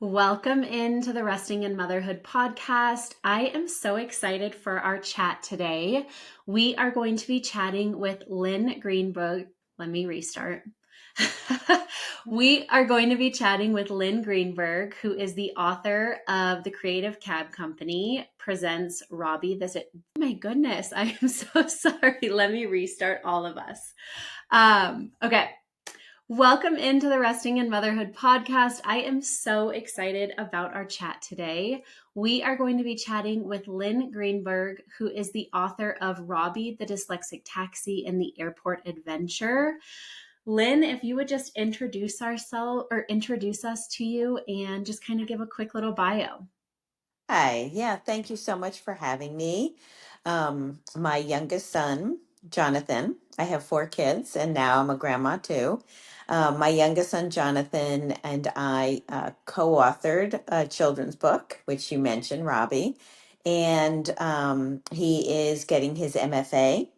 Welcome into the Resting in Motherhood podcast. I am so excited for our chat today. We are going to be chatting with Lynn Greenberg. Let me restart. We are going to be chatting with Lynn Greenberg, who is the author of The Creative Cab Company Presents Robby the... My goodness, I am so sorry. Let me restart all of us. Okay. Welcome into the Resting in Motherhood podcast. I am so excited about our chat today. We are going to be chatting with Lynn Greenberg, who is the author of Robby the Dyslexic Taxi and the Airport Adventure. Lynn, if you would just introduce us to you and just kind of give a quick little bio. Hi, yeah, thank you so much for having me. My youngest son, Jonathan, I have 4 kids, and now I'm a grandma too. My youngest son, Jonathan, and I co-authored a children's book, which you mentioned, Robby, and he is getting his MFA.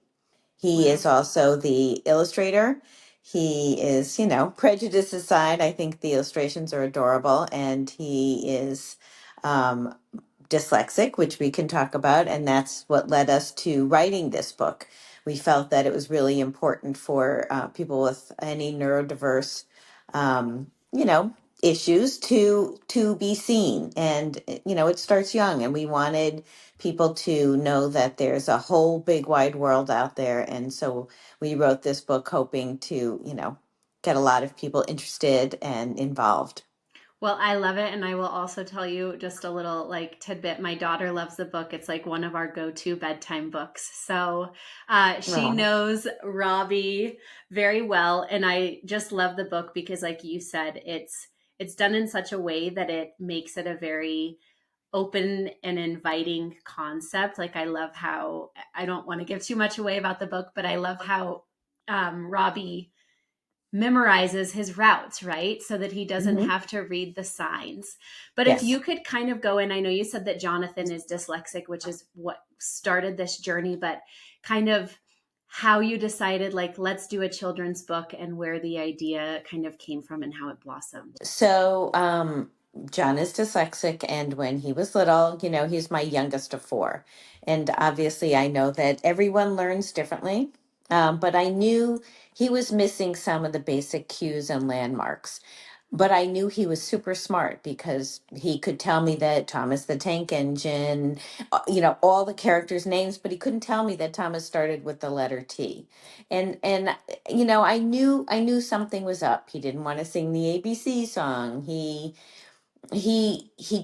He is also the illustrator. He is, prejudice aside, I think the illustrations are adorable, and he is um, dyslexic, which we can talk about, and that's what led us to writing this book. We felt that it was really important for people with any neurodiverse, issues to be seen, and it starts young, and we wanted people to know that there's a whole big wide world out there, and so we wrote this book hoping to, get a lot of people interested and involved. Well, I love it. And I will also tell you just a little tidbit. My daughter loves the book. It's like one of our go-to bedtime books. So she Well, knows Robby very well. And I just love the book because like you said, it's done in such a way that it makes it a very open and inviting concept. Like I love how, I don't want to give too much away about the book, but I love how Robby memorizes his routes, right? So that he doesn't mhm. have to read the signs. But if you Yes. could kind of go in, I know you said that Jonathan is dyslexic, which is what started this journey, but kind of how you decided, like, let's do a children's book and where the idea kind of came from and how it blossomed. So, John is dyslexic, and when he was little, he's my youngest of 4. And obviously, I know that everyone learns differently, but I knew he was missing some of the basic cues and landmarks. But I knew he was super smart because he could tell me that Thomas the Tank Engine, all the characters' names, but he couldn't tell me that Thomas started with the letter T. And I knew something was up. He didn't want to sing the ABC song. He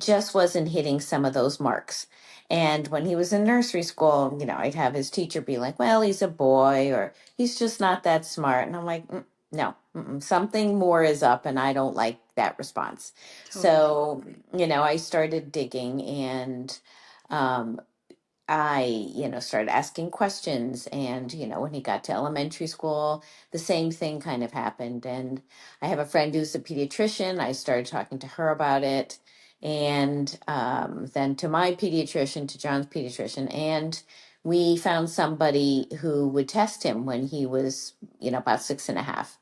just wasn't hitting some of those marks. And when he was in nursery school, I'd have his teacher be like, "Well, he's a boy," or "He's just not that smart." And I'm like, "No, something more is up, and I don't like that response." Totally. So, I started digging, and um, I, started asking questions. And, when he got to elementary school, the same thing kind of happened. And I have a friend who's a pediatrician. I started talking to her about it. And then to my pediatrician, to John's pediatrician. And we found somebody who would test him when he was, about 6.5.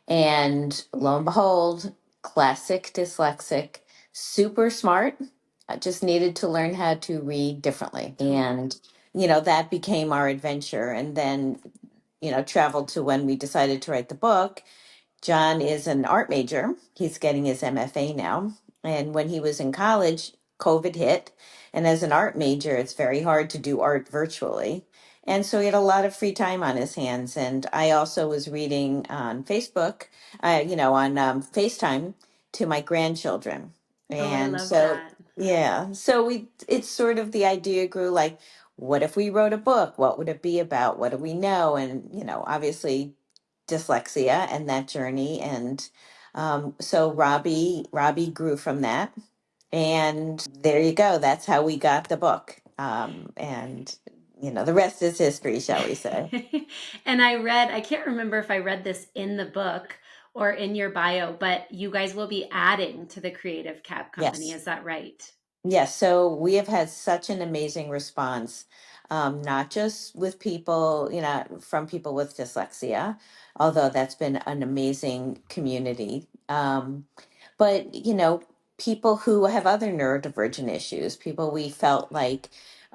And lo and behold, classic dyslexic, super smart, just needed to learn how to read differently. Totally. And, that became our adventure. And then, traveled to when we decided to write the book. John is an art major. He's getting his MFA now. And when he was in college, COVID hit. And as an art major, it's very hard to do art virtually. And so he had a lot of free time on his hands. And I also was reading on Facebook, on FaceTime to my grandchildren. Oh, I And love so, that. yeah, so it's sort of the idea grew like, what if we wrote a book? What would it be about? What do we know? And, obviously dyslexia and that journey. And so Robby grew from that. And there you go. That's how we got the book. And the rest is history, shall we say. And I can't remember if I read this in the book or in your bio, but you guys will be adding to the Creative Cab Company. Yes. Is that right? Yes, so we have had such an amazing response, not just with people, from people with dyslexia, although that's been an amazing community. But, people who have other neurodivergent issues, people we felt like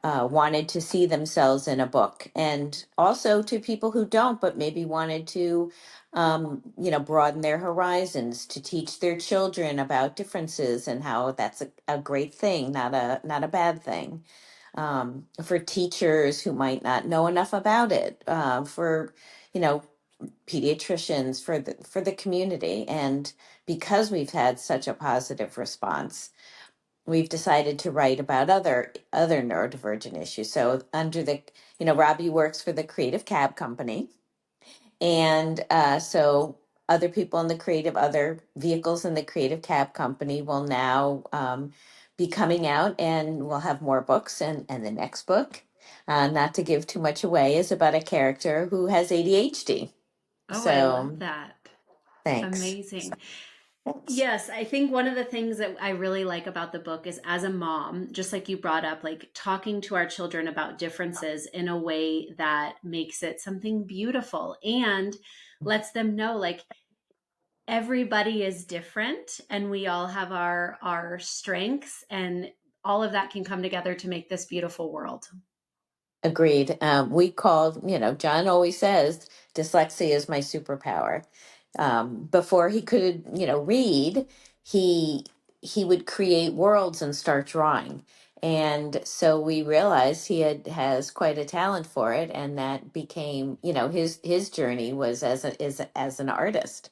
wanted to see themselves in a book, and also to people who don't, but maybe wanted to, broaden their horizons, to teach their children about differences and how that's a great thing, not a bad thing. For teachers who might not know enough about it, for you know pediatricians, for the community. And because we've had such a positive response, we've decided to write about other neurodivergent issues. So under the, Robby works for the Creative Cab Company, and so other vehicles in the Creative Cab Company will now be coming out, and we'll have more books. And the next book, not to give too much away, is about a character who has ADHD. Oh, I love So that. thanks. Amazing. Thanks. Yes, I think one of the things that I really like about the book is, as a mom, just like you brought up, like talking to our children about differences in a way that makes it something beautiful and lets them know, like, everybody is different and we all have our strengths, and all of that can come together to make this beautiful world. Agreed. We called, John always says dyslexia is my superpower. Before he could, read, he he would create worlds and start drawing. And so we realized has quite a talent for it, and that became, his journey was as an artist.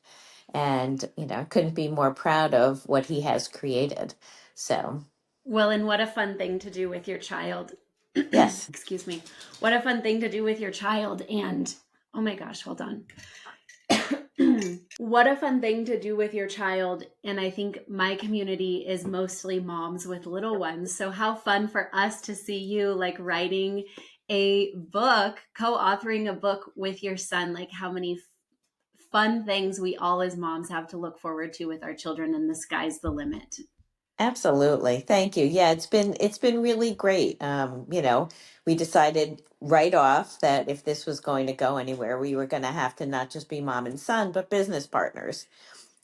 And, couldn't be more proud of what he has created. So, Well, and what a fun thing to do with your child. yes, Excuse me. What a fun thing to do with your child. And oh my gosh, hold on. What a fun thing to do with your child. And I think my community is mostly moms with little ones. So, how fun for us to see you like writing a book, co authoring a book with your son. Like, how many fun things we all as moms have to look forward to with our children, and the sky's the limit. absolutely. Thank you. Yeah, it's been really great. We decided right off that if this was going to go anywhere, we were going to have to not just be mom and son, but business partners.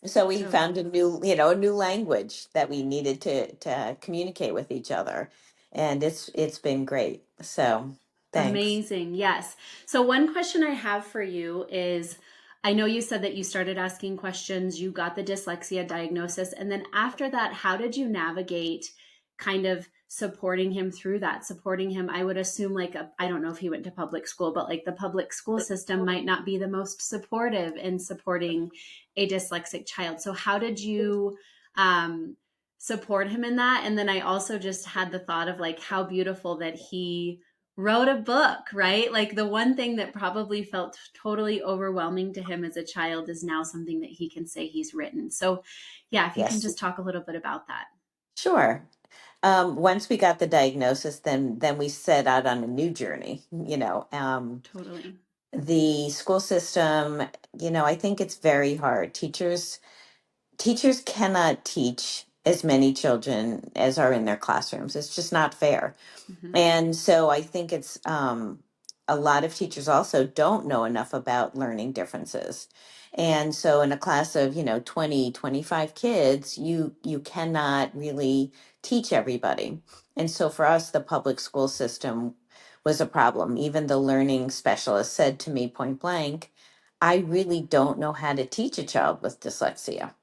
So we found Totally. a new language that we needed to communicate with each other, and it's been great. So thanks. Amazing. Yes. So, one question I have for you is, I know you said that you started asking questions, you got the dyslexia diagnosis, and then after that, how did you navigate kind of supporting him through that? Supporting him, I would assume, like, I don't know if he went to public school, but like the public school system might not be the most supportive in supporting a dyslexic child. So, how did you um, support him in that? And then I also just had the thought of like how beautiful that he wrote a book, right? Like, the one thing that probably felt totally overwhelming to him as a child is now something that he can say he's written. So, yeah, if you can Yes, just talk a little bit about that. sure. Once we got the diagnosis, then we set out on a new journey. Totally. The school system, I think it's very hard. Teachers cannot teach as many children as are in their classrooms. It's just not fair. Hmm. And so I think it's a lot of teachers also don't know enough about learning differences. And so in a class of, 20, 25 kids, you cannot really teach everybody. And so for us, the public school system was a problem. Even the learning specialist said to me point blank, I really don't know how to teach a child with dyslexia.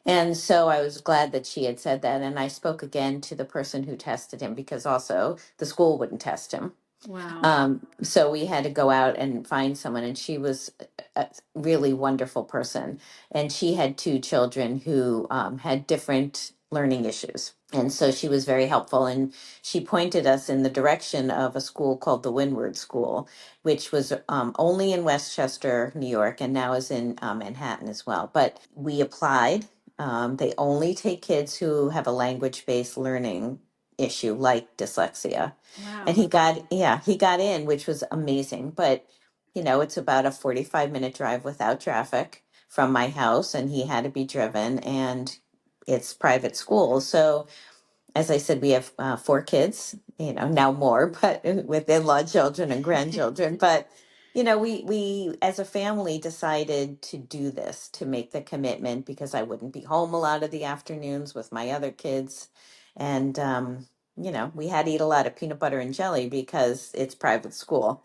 And so I was glad that she had said that. And I spoke again to the person who tested him, because also the school wouldn't test him. Wow. So we had to go out and find someone, and she was a really wonderful person. And she had two children who had different learning issues. And so she was very helpful. And she pointed us in the direction of a school called the Windward School, which was only in Westchester, New York, and now is in Manhattan as well. But we applied. They only take kids who have a language based learning issue like dyslexia. And Wow. he got in, which was amazing. But, it's about a 45-minute drive without traffic from my house, and he had to be driven, and it's private school. So, as I said, we have four kids, now more, but with in-law children and grandchildren. But we as a family decided to do this, to make the commitment because I wouldn't be home a lot of the afternoons with my other kids. And, we had to eat a lot of peanut butter and jelly because it's private school.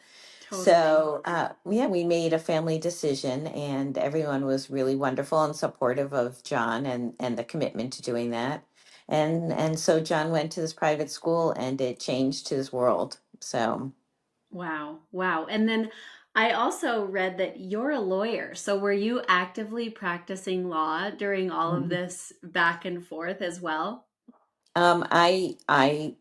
Totally. So, yeah, we made a family decision, and everyone was really wonderful and supportive of John and the commitment to doing that. And so John went to this private school, and it changed his world. So, Wow. Wow. And then I also read that you're a lawyer. So were you actively practicing law during all of this back and forth as well? I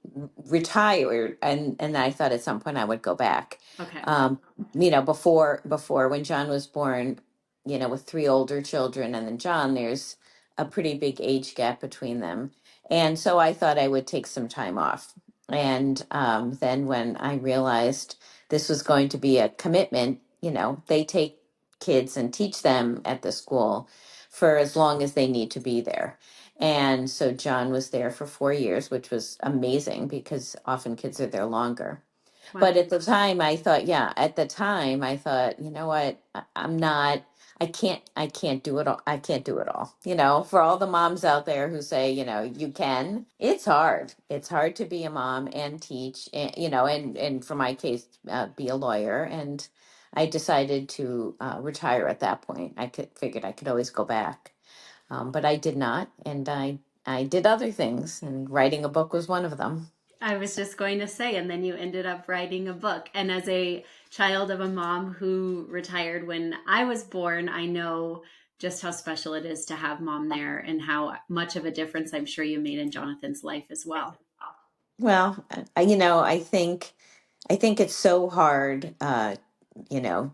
retired, and I thought at some point I would go back. Okay. Um, before when John was born, with three older children, and then John, there's a pretty big age gap between them, and so I thought I would take some time off. And then when I realized this was going to be a commitment, they take kids and teach them at the school for as long as they need to be there. And so John was there for 4 years, which was amazing because often kids are there longer. But Wow. at the time, I thought, yeah, at the time, I thought, you know what, I'm not, I can't do it all. I can't do it all. For all the moms out there who say, you can, it's hard. It's hard to be a mom and teach, and for my case, be a lawyer. And I decided to retire at that point. Figured I could always go back. But I did not, and I did other things, and writing a book was one of them. I was just going to say, and then you ended up writing a book. And as a child of a mom who retired when I was born, I know just how special it is to have mom there and how much of a difference I'm sure you made in Jonathan's life as well. Well, I think it's so hard. You know,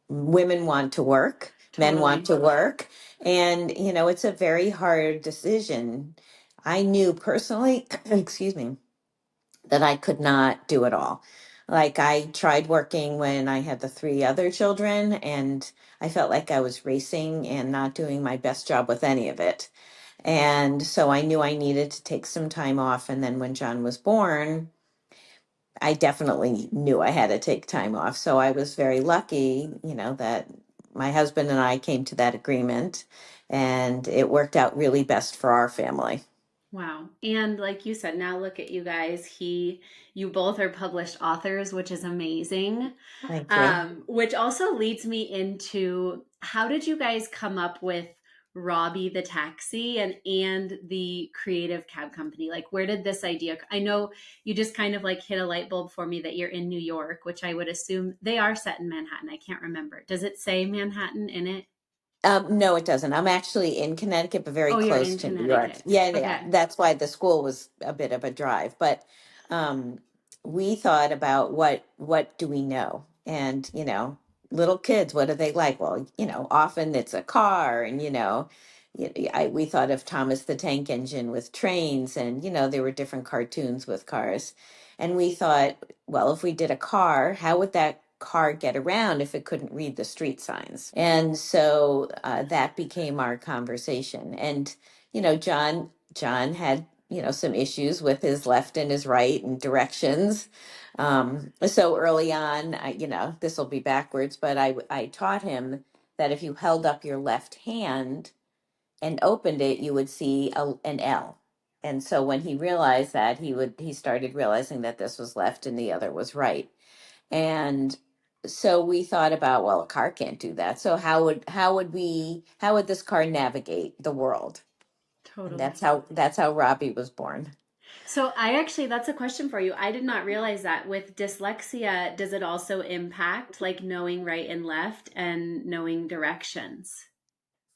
Women want to work, men want Totally. to work, and it's a very hard decision. I knew personally, excuse me, that I could not do it all. Like I tried working when I had the three other children, and I felt like I was racing and not doing my best job with any of it. And so I knew I needed to take some time off. And then when John was born, I definitely knew I had to take time off. So I was very lucky, that my husband and I came to that agreement, and it worked out really best for our family. Wow. And like you said, now look at you guys. You both are published authors, which is amazing. Thank you. Which also leads me into how did you guys come up with Robby the Taxi and the creative cab company? Like, where did this idea? I know you just kind of like hit a light bulb for me that you're in New York, which I would assume they are set in Manhattan. I can't remember. Does it say Manhattan in it? No, it doesn't. I'm actually in Connecticut, but very Oh, you're close in to New York. Connecticut. Yeah, yeah. Okay. That's why the school was a bit of a drive. But um, we thought about what do we know, and little kids, what do they like? Well, often it's a car, and we thought of Thomas the Tank Engine with trains, and there were different cartoons with cars, and we thought, well, if we did a car, how would that car get around if it couldn't read the street signs? And so that became our conversation. And John had some issues with his left and his right and directions. So early on, this will be backwards, but I taught him that if you held up your left hand and opened it, you would see an L. And so when he realized that, he started realizing that this was left and the other was right. And so we thought about, well, a car can't do that. So how would this car navigate the world? And Totally. that's how Robbie was born. So I actually, that's a question for you. I did not realize that with dyslexia, does it also impact like knowing right and left and knowing directions?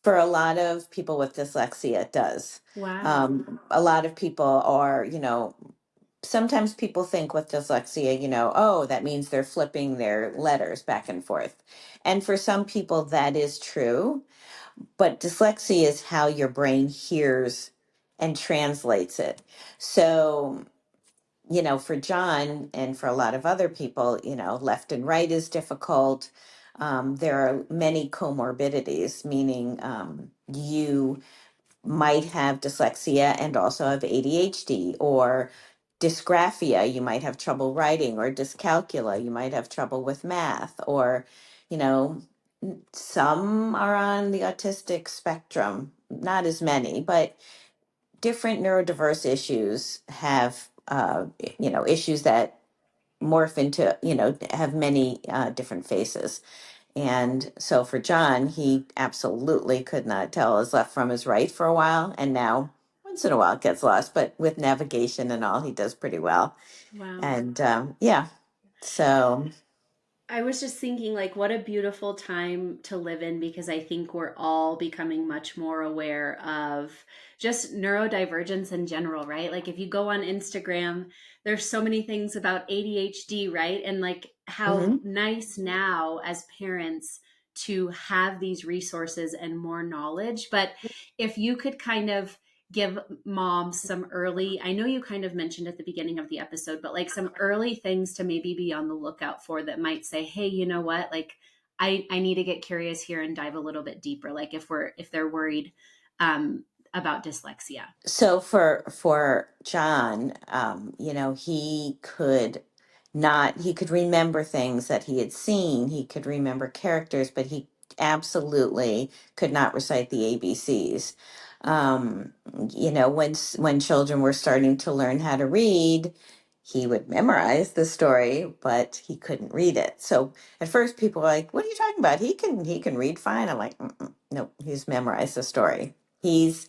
For a lot of people with dyslexia, it does. Wow. A lot of people are, sometimes people think with dyslexia, oh, that means they're flipping their letters back and forth. And for some people, that is true. But dyslexia is how your brain hears and translates it. So, for John and for a lot of other people, left and right is difficult. There are many comorbidities, meaning you might have dyslexia and also have ADHD, or dysgraphia, you might have trouble writing, or dyscalculia, you might have trouble with math, or, you know, some are on the autistic spectrum, not as many, but different neurodiverse issues have, issues that morph into, have many different faces. And so for John, he absolutely could not tell his left from his right for a while. And now, once in a while, it gets lost, but with navigation and all, he does pretty well. Wow. And yeah, so. I was just thinking, like, what a beautiful time to live in because I think we're all becoming much more aware of just neurodivergence in general, right? Like, if you go on Instagram, there's so many things about ADHD, right? And like, how Mhm. nice now as parents to have these resources and more knowledge. But if you could kind of give moms some early, I know you kind of mentioned at the beginning of the episode, but like some early things to maybe be on the lookout for that might say, hey, you know what, like I need to get curious here and dive a little bit deeper, like if they're worried um about dyslexia. So for John, he could remember things that he had seen. He could remember characters, but he absolutely could not recite the ABCs. Um, when children were starting to learn how to read, he would memorize the story, but he couldn't read it. So at first, people were like, "What are you talking about? He can read fine." I'm like, "No, he's memorized the story. He's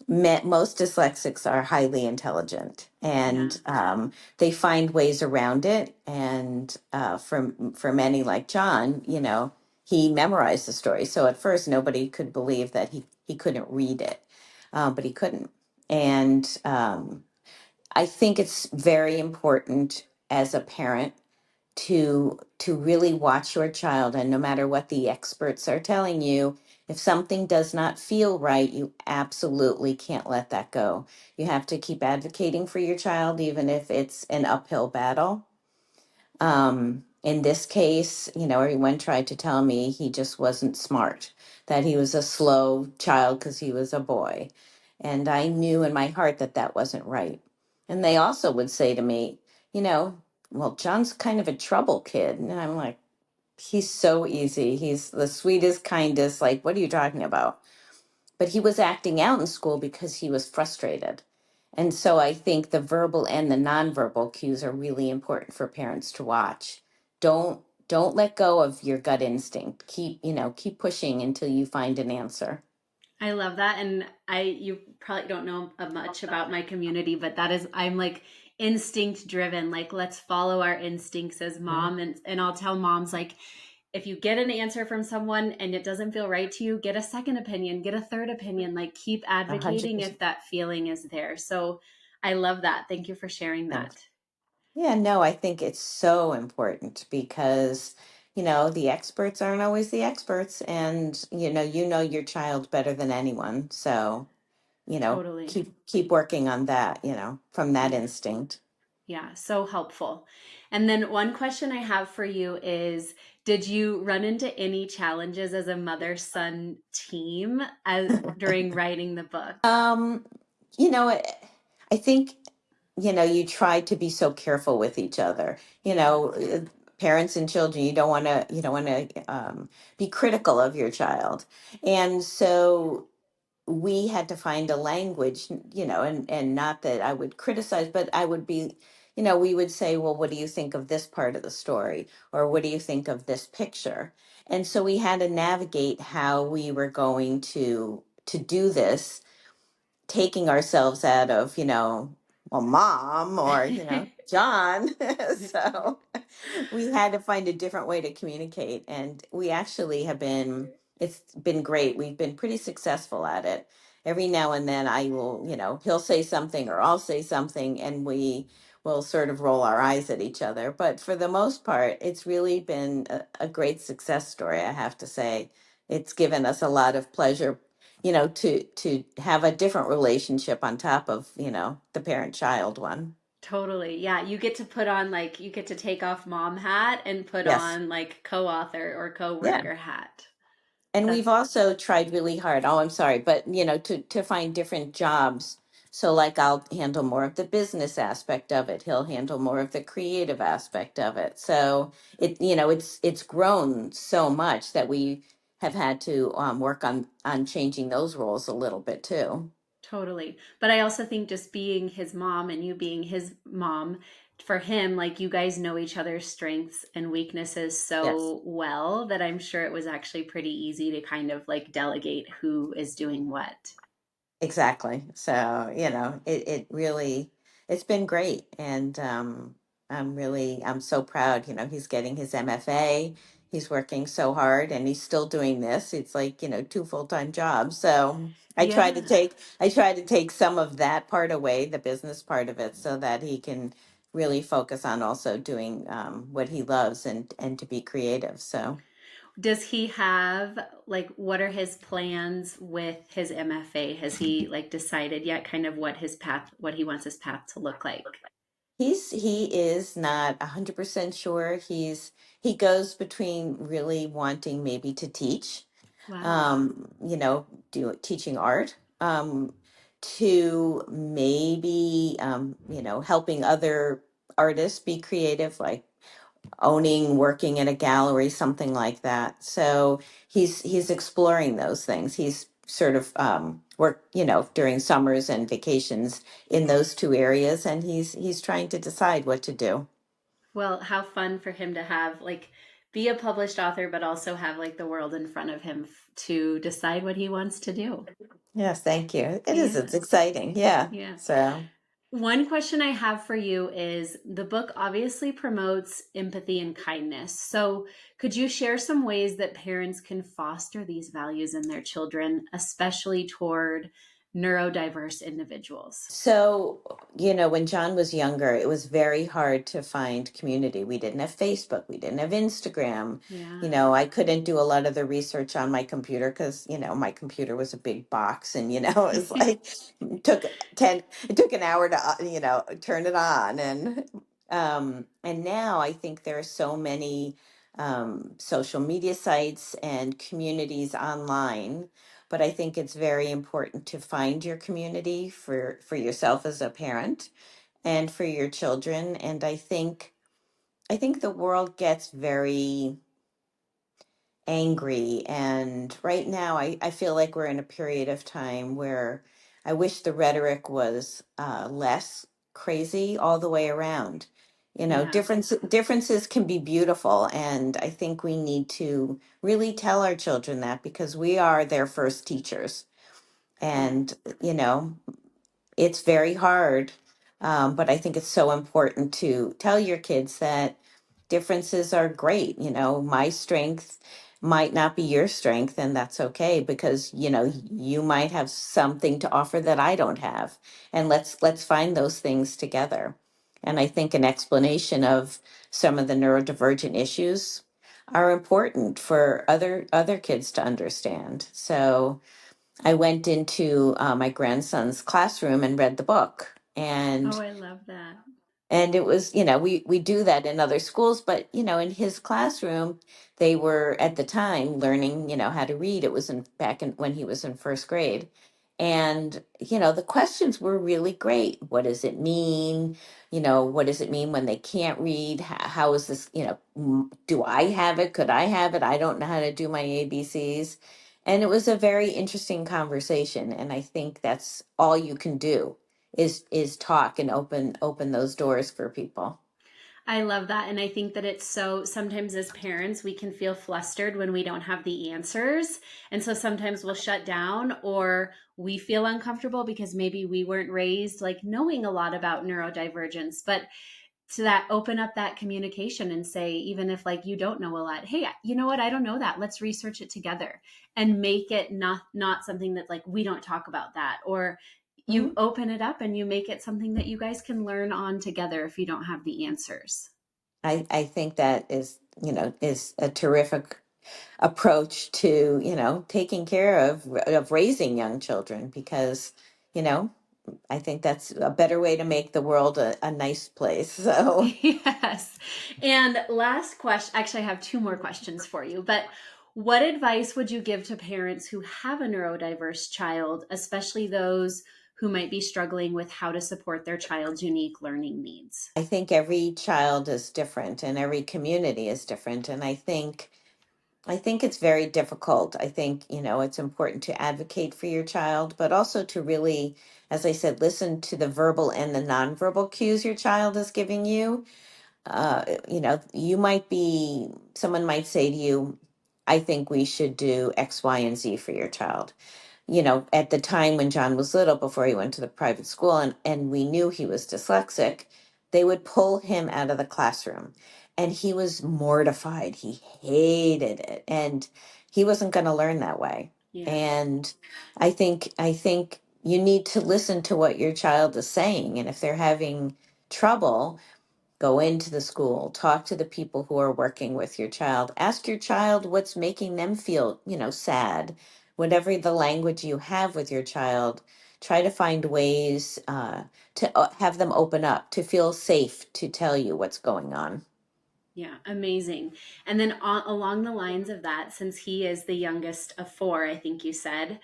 Most dyslexics are highly intelligent, Yeah, and they find ways around it. And for many, like John, he memorized the story. So at first, nobody could believe that he couldn't read it, but he couldn't. And I think it's very important as a parent to really watch your child, and no matter what the experts are telling you, if something does not feel right, you absolutely can't let that go. You have to keep advocating for your child, even if it's an uphill battle. In this case, everyone tried to tell me he just wasn't smart, that he was a slow child because he was a boy. And I knew in my heart that that wasn't right. And they also would say to me, you know, well, John's kind of a trouble kid. And I'm like, he's so easy. He's the sweetest, kindest. Like, what are you talking about? But he was acting out in school because he was frustrated. And so I think the verbal and the nonverbal cues are really important for parents to watch. Don't let go of your gut instinct. Keep pushing until you find an answer. I love that. And you probably don't know much about my community, but that is, I'm like instinct driven. Like, let's follow our instincts as Mhm. mom. And I'll tell moms, like, if you get an answer from someone and it doesn't feel right to you, get a second opinion, get a third opinion, like keep A hundred advocating if percent. that feeling is there. So I love that. Thank you for sharing Thanks. that. Yeah, no, I think it's so important because, the experts aren't always the experts, and you know your child better than anyone. So, Totally. keep working on that, from that Yeah. instinct. Yeah. So helpful. And then one question I have for you is, did you run into any challenges as a mother-son team during writing the book? Um, you know, I I think, you try to be so careful with each other. Yeah. Parents and children, you don't want to be critical of your child. And so we had to find a language, and not that I would criticize, but I would be, we would say, well, what do you think of this part of the story? Or what do you think of this picture? And so we had to navigate how we were going to do this, taking ourselves out of, well, mom, or, John. So we had to find a different way to communicate. And we actually it's been great. We've been pretty successful at it. Every now and then I will, he'll say something or I'll say something, and we will sort of roll our eyes at each other. But for the most part, it's really been a great success story, I have to say. It's given us a lot of pleasure, to have a different relationship on top of, the parent child one. Totally. Yeah. You get to put on, like, you get to take off mom hat and put Yes. on like co-author or Yeah. co-worker hat. And we've That's also tried really hard. Oh, I'm sorry, but to find different jobs So like I'll handle more of the business aspect of it. He'll handle more of the creative aspect of it. So it's grown so much that we have had to work on changing those roles a little bit too. Totally. But I also think just being his mom and you being his mom, for him, like you guys know each other's strengths and weaknesses Yes. so well that I'm sure it was actually pretty easy to kind of like delegate who is doing what. Exactly. So, it really, it's been great. And I'm so proud. He's getting his MFA. He's working so hard and he's still doing this. It's like, two full-time jobs. So Yeah. I try to take some of that part away, the business part of it, so that he can really focus on also doing what he loves and to be creative. So. Does he have like what are his plans with his MFA? Has he like decided yet kind of what his path, what he wants his path to look like? He is not 100% sure. He goes between really wanting maybe to teach, Wow. um, you know, do teaching art, to maybe helping other artists be creative, like owning, working in a gallery, something like that. So he's exploring those things. He's sort of work, during summers and vacations in those two areas, and he's trying to decide what to do. Well, how fun for him to have like be a published author, but also have like the world in front of him to decide what he wants to do. Yes, thank you. It is. It's Yeah. exciting. Yeah. Yeah. So. One question I have for you is the book obviously promotes empathy and kindness. So, could you share some ways that parents can foster these values in their children, especially toward neurodiverse individuals? So, when John was younger, it was very hard to find community. We didn't have Facebook, we didn't have Instagram. Yeah. I couldn't do a lot of the research on my computer because, my computer was a big box and, it was like took 10 it took an hour to, turn it on and now I think there are so many social media sites and communities online, but I think it's very important to find your community for yourself as a parent and for your children. And I think the world gets very angry, and right now I feel like we're in a period of time where I wish the rhetoric was less crazy all the way around. Yeah. Differences can be beautiful, and I think we need to really tell our children that because we are their first teachers. Yeah. And you know it's very hard, but I think it's so important to tell your kids that differences are great. My strength might not be your strength, and that's okay because you might have something to offer that I don't have, and let's find those things together. And I think an explanation of some of the neurodivergent issues are important for other kids to understand. So I went into my grandson's classroom and read the book. Oh, And I love that. it was, we do that in other schools, but in his classroom, they were at the time learning, how to read. It was back in when he was in first grade. And, the questions were really great. What does it mean? What does it mean when they can't read? How is this, do I have it? Could I have it? I don't know how to do my ABCs. And it was a very interesting conversation. And I think that's all you can do is talk and open those doors for people. I love that. And I think that it's so sometimes as parents, we can feel flustered when we don't have the answers. And so sometimes we'll shut down or we feel uncomfortable because maybe we weren't raised like knowing a lot about neurodivergence. But to that open up that communication and say, even if like you don't know a lot, hey, you know what, I don't know that, let's research it together and make it not something that like we don't talk about that, or you Mhm. open it up and you make it something that you guys can learn on together if you don't have the answers. I think that is a terrific approach to taking care of raising young children because you know I think that's a better way to make the world a nice place. So. Yes. And last question, actually, I have two more questions for you, but what advice would you give to parents who have a neurodiverse child, especially those who might be struggling with how to support their child's unique learning needs? I think every child is different and every community is different. And I think it's very difficult. I think, it's important to advocate for your child, but also to really, as I said, listen to the verbal and the nonverbal cues your child is giving you. Someone might say to you, I think we should do X, Y, and Z for your child. At the time when John was little, before he went to the private school, and we knew he was dyslexic, they would pull him out of the classroom. And he was mortified. He hated it. And he wasn't going to learn that way. Yeah. And I think you need to listen to what your child is saying. And if they're having trouble, go into the school, talk to the people who are working with your child, ask your child what's making them feel, sad. Whatever the language you have with your child, try to find ways to have them open up, to feel safe to tell you what's going on. Yeah, amazing. And then along the lines of that, since he is the youngest of four, I think you said,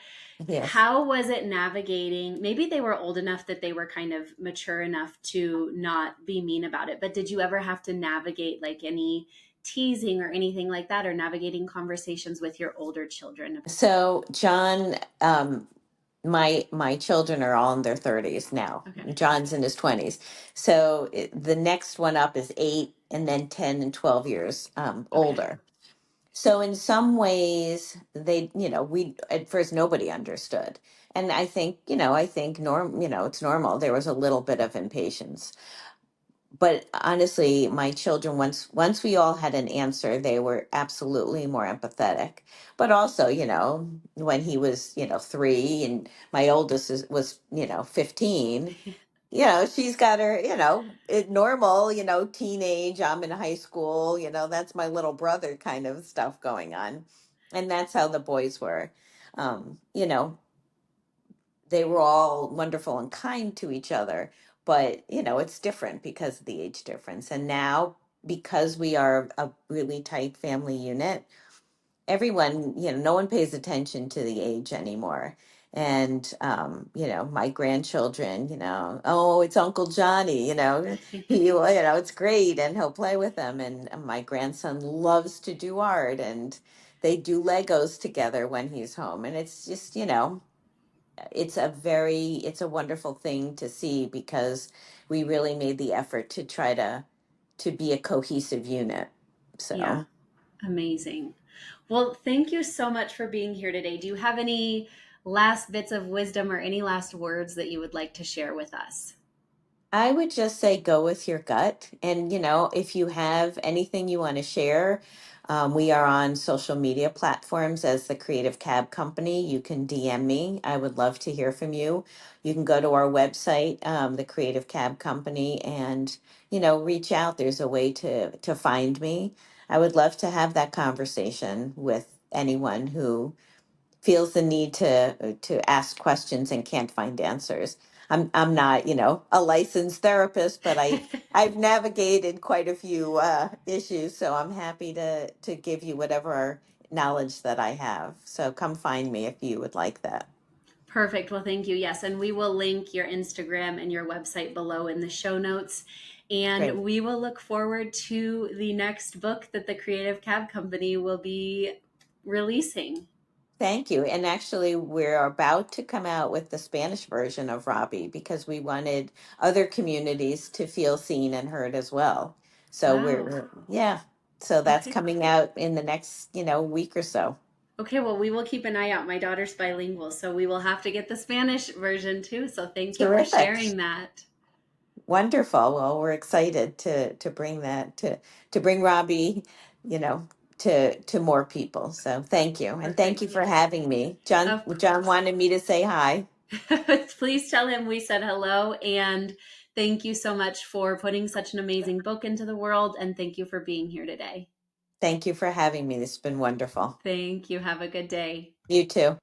Yes. how was it navigating? Maybe they were old enough that they were kind of mature enough to not be mean about it, but did you ever have to navigate like any teasing or anything like that, or navigating conversations with your older children? So John, my children are all in their 30s now. Okay. John's in his 20s. So the next one up is 8 and then 10 and 12 years Okay. older. So in some ways, we at first nobody understood. And I think it's normal. There was a little bit of impatience. But honestly, my children, once we all had an answer, they were absolutely more empathetic. But also, when he was, 3 and my oldest was, 15, she's got her, normal, teenage, I'm in high school, that's my little brother kind of stuff going on. And that's how the boys were. Um, you know, they were all wonderful and kind to each other, but, it's different because of the age difference. And now, because we are a really tight family unit, everyone, no one pays attention to the age anymore. And, my grandchildren, oh, it's Uncle Johnny, it's great. And he'll play with them. And my grandson loves to do art and they do Legos together when he's home. And it's just, it's a wonderful thing to see because we really made the effort to try to be a cohesive unit. Yeah, So. amazing. Well, thank you so much for being here today. Do you have any last bits of wisdom or any last words that you would like to share with us? I would just say go with your gut. And, if you have anything you want to share, we are on social media platforms as the Creative Cab Company. You can DM me. I would love to hear from you. You can go to our website, the Creative Cab Company, and, reach out. There's a way to find me. I would love to have that conversation with anyone who feels the need to ask questions and can't find answers. I'm not, a licensed therapist, but I've navigated quite a few issues, so I'm happy to give you whatever knowledge that I have. So come find me if you would like that. Perfect. Well, thank you. Yes. And we will link your Instagram and your website below in the show notes. Great. And we will look forward to the next book that the Creative Cab Company will be releasing. Thank you. And actually, we're about to come out with the Spanish version of Robbie because we wanted other communities to feel seen and heard as well. So Wow. yeah. So that's Okay. coming out in the next, week or so. Okay. Well, we will keep an eye out. My daughter's bilingual, so we will have to get the Spanish version too. So thank you for Terrific. sharing that. Wonderful. Well, we're excited to bring that to bring Robbie, you know, to more people. So thank you. And thank you Perfect. for having me. John Of John course. wanted me to say hi. Please tell him we said hello, and thank you so much for putting such an amazing book into the world, and thank you for being here today. Thank you for having me. This has been wonderful. Thank you. Have a good day. You too.